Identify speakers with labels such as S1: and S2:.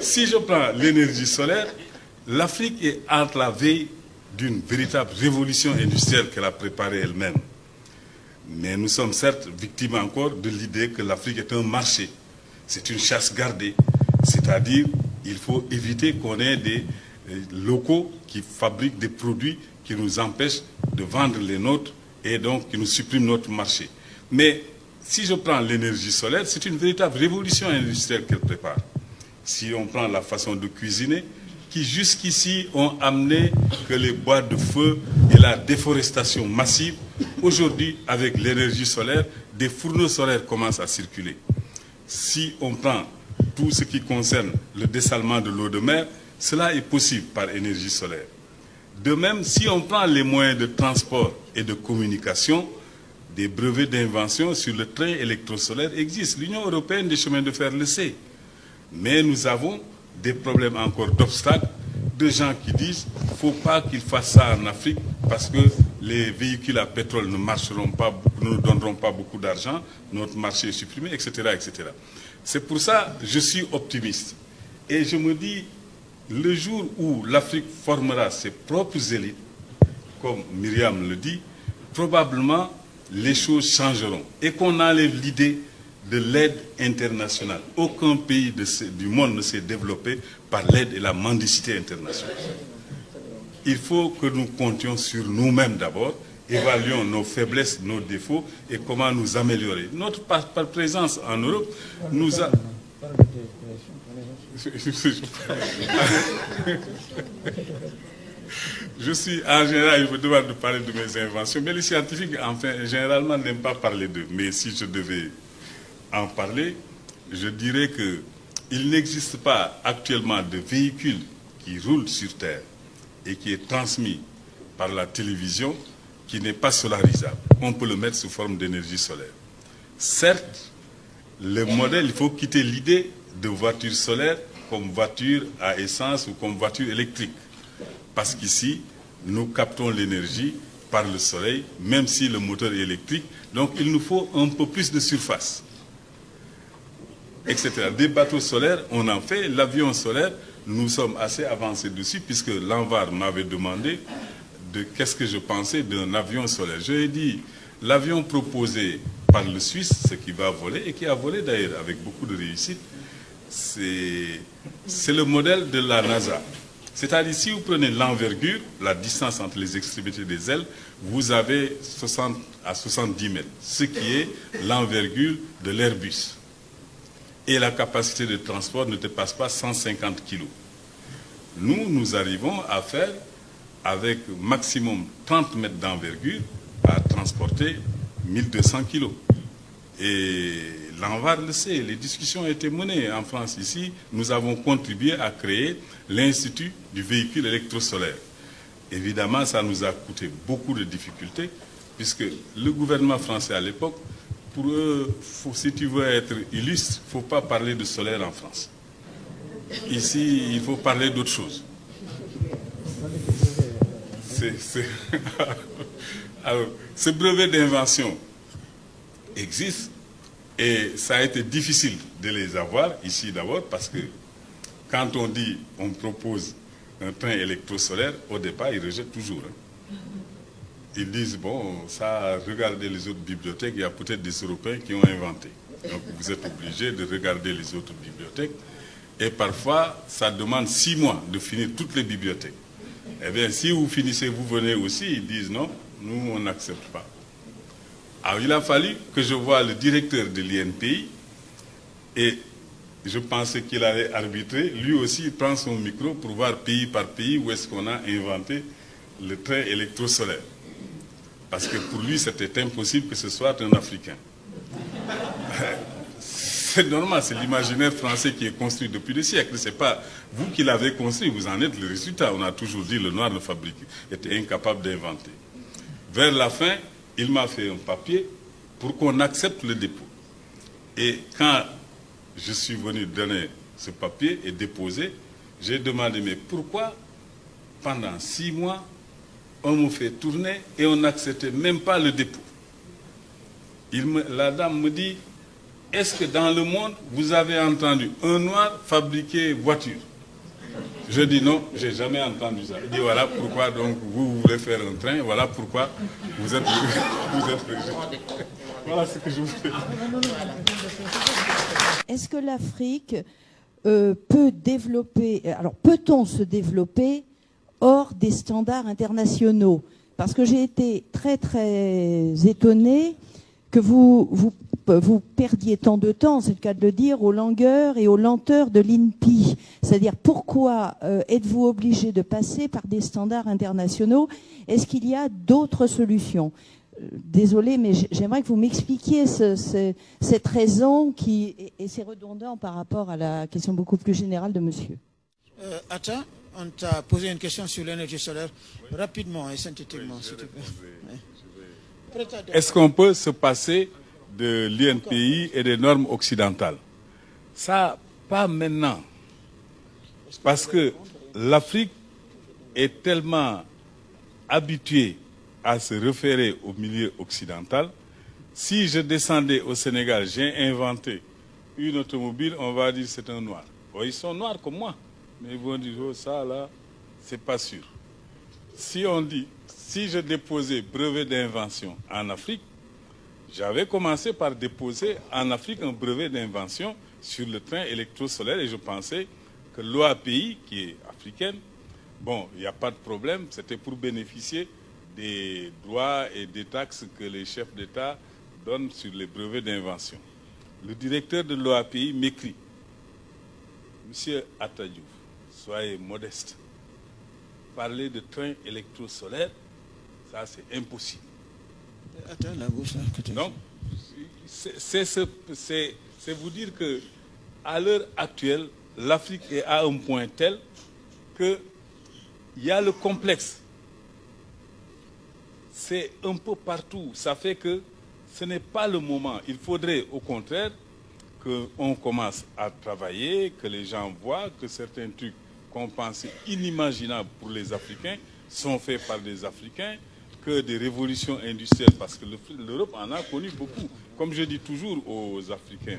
S1: si je prends l'énergie solaire, l'Afrique est entre la veille d'une véritable révolution industrielle qu'elle a préparée elle-même. Mais nous sommes certes victimes encore de l'idée que l'Afrique est un marché. C'est une chasse gardée. C'est-à-dire, il faut éviter qu'on ait des locaux qui fabriquent des produits qui nous empêchent de vendre les nôtres et donc qui nous suppriment notre marché. Mais si je prends l'énergie solaire, c'est une véritable révolution industrielle qu'elle prépare. Si on prend la façon de cuisiner, qui jusqu'ici ont amené que les bois de feu et la déforestation massive, aujourd'hui, avec l'énergie solaire, des fourneaux solaires commencent à circuler. Si on prend tout ce qui concerne le dessalement de l'eau de mer, cela est possible par énergie solaire. De même, si on prend les moyens de transport et de communication, des brevets d'invention sur le train électrosolaire existent. L'Union européenne des chemins de fer le sait. Mais nous avons des problèmes encore d'obstacles, de gens qui disent qu'il ne faut pas qu'ils fassent ça en Afrique parce que les véhicules à pétrole ne marcheront pas, ne nous donneront pas beaucoup d'argent, notre marché est supprimé, etc., etc. C'est pour ça que je suis optimiste. Et je me dis, le jour où l'Afrique formera ses propres élites, comme Myriam le dit, probablement les choses changeront et qu'on enlève l'idée de l'aide internationale. Aucun pays du monde ne s'est développé par l'aide et la mendicité internationale. Il faut que nous comptions sur nous-mêmes d'abord, évaluons nos faiblesses, nos défauts et comment nous améliorer. Notre présence en Europe nous a... Je suis en général, je me demande de parler de mes inventions, mais les scientifiques, enfin, généralement, n'aiment pas parler d'eux. Mais si je devais en parler, je dirais qu'il n'existe pas actuellement de véhicule qui roule sur Terre et qui est transmis par la télévision qui n'est pas solarisable. On peut le mettre sous forme d'énergie solaire. Certes, le modèle, il faut quitter l'idée de voiture solaire comme voiture à essence ou comme voiture électrique. Parce qu'ici, nous captons l'énergie par le soleil, même si le moteur est électrique. Donc, il nous faut un peu plus de surface, etc. Des bateaux solaires, on en fait. L'avion solaire, nous sommes assez avancés dessus, puisque l'ANVAR m'avait demandé de qu'est-ce que je pensais d'un avion solaire. Je lui ai dit, l'avion proposé par le Suisse, ce qui va voler, et qui a volé d'ailleurs avec beaucoup de réussite, c'est le modèle de la NASA. C'est-à-dire, si vous prenez l'envergure, la distance entre les extrémités des ailes, vous avez 60 à 70 mètres, ce qui est l'envergure de l'Airbus. Et la capacité de transport ne dépasse pas 150 kg. Nous arrivons à faire, avec maximum 30 mètres d'envergure, à transporter 1200 kg. Et l'ANVAR le sait, les discussions ont été menées en France ici. Nous avons contribué à créer l'Institut du véhicule électrosolaire. Évidemment, ça nous a coûté beaucoup de difficultés, puisque le gouvernement français à l'époque, pour eux, si tu veux être illustre, il ne faut pas parler de solaire en France. Ici, il faut parler d'autre chose. Alors, ce brevet d'invention existe et ça a été difficile de les avoir ici d'abord parce que quand on dit on propose un train électrosolaire, au départ, ils rejettent toujours. Ils disent, bon, ça, regardez les autres bibliothèques, il y a peut-être des Européens qui ont inventé. Donc vous êtes obligé de regarder les autres bibliothèques. Et parfois, ça demande 6 mois de finir toutes les bibliothèques. Eh bien, si vous finissez, vous venez aussi, ils disent non, nous, on n'accepte pas. Alors, il a fallu que je voie le directeur de l'INPI et je pensais qu'il allait arbitrer. Lui aussi, il prend son micro pour voir pays par pays où est-ce qu'on a inventé le train électrosolaire. Parce que pour lui, c'était impossible que ce soit un Africain. C'est normal, c'est l'imaginaire français qui est construit depuis des siècles. Ce n'est pas vous qui l'avez construit, vous en êtes le résultat. On a toujours dit le noir ne fabrique, était incapable d'inventer. Vers la fin, il m'a fait un papier pour qu'on accepte le dépôt. Et quand je suis venu donner ce papier et déposer, j'ai demandé, mais pourquoi pendant 6 mois, on me fait tourner et on n'acceptait même pas le dépôt. La dame me dit, est-ce que dans le monde, vous avez entendu un noir fabriquer voiture? Je dis non, j'ai jamais entendu ça. Il dit voilà pourquoi donc vous voulez faire un train, voilà pourquoi vous êtes rejeté. Voilà ce que je voulais dire.
S2: Est-ce que l'Afrique peut développer, alors peut-on se développer hors des standards internationaux? Parce que j'ai été très très étonnée que vous perdiez tant de temps, c'est le cas de le dire, aux longueurs et aux lenteurs de l'INPI. C'est-à-dire pourquoi êtes-vous obligé de passer par des standards internationaux? Est-ce qu'il y a d'autres solutions? Désolée, mais j'aimerais que vous m'expliquiez cette raison et c'est redondant par rapport à la question beaucoup plus générale de monsieur.
S3: Attends, on t'a posé une question sur l'énergie solaire. Rapidement et synthétiquement, s'il te plaît.
S1: Est-ce qu'on peut se passer de l'INPI et des normes occidentales? Ça, pas maintenant. Parce que l'Afrique est tellement habituée à se référer au milieu occidental. Si je descendais au Sénégal, j'ai inventé une automobile, on va dire c'est un noir. Bon, ils sont noirs comme moi, mais ils vont dire oh, ça là, c'est pas sûr. Si on dit, si je déposais brevet d'invention en Afrique, j'avais commencé par déposer en Afrique un brevet d'invention sur le train électrosolaire et je pensais que l'OAPI, qui est africaine, bon, il n'y a pas de problème, c'était pour bénéficier des droits et des taxes que les chefs d'État donnent sur les brevets d'invention. Le directeur de l'OAPI m'écrit « Monsieur Atta Diouf, soyez modeste. Parler de train électrosolaire, ça c'est impossible. »
S3: Attends, la gauche, là.
S1: Donc, c'est vous dire que à l'heure actuelle, l'Afrique est à un point tel qu'il y a le complexe. C'est un peu partout. Ça fait que ce n'est pas le moment. Il faudrait au contraire qu'on commence à travailler, que les gens voient que certains trucs qu'on pensait inimaginables pour les Africains sont faits par des Africains, que des révolutions industrielles, parce que l'Europe en a connu beaucoup. Comme je dis toujours aux Africains,